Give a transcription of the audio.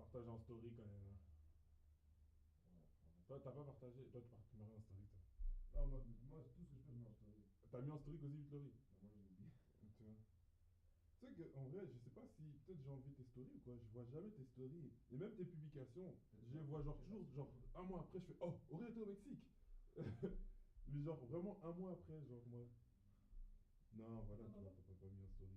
partagé en story quand même, hein. Ouais, Toi, t'as pas partagé. Toi, tu mets rien en story, toi. non, moi, tout ce que je fais, je mets en story. T'as mis en story qu'aux Vitlory. Non, moi, j'ai oublié. Tu vois. Tu sais qu'en vrai, je sais pas si peut-être j'ai enlevé tes stories ou quoi, je vois jamais tes stories. Et même tes publications, Peut-être je les pas, vois genre je sais pas toujours, si genre tu. un mois après, je fais oh, Aurélien était au Mexique. Mais genre vraiment un mois après, genre moi. Non, voilà, Non, tu non, vois, non. t'as pas mis en story,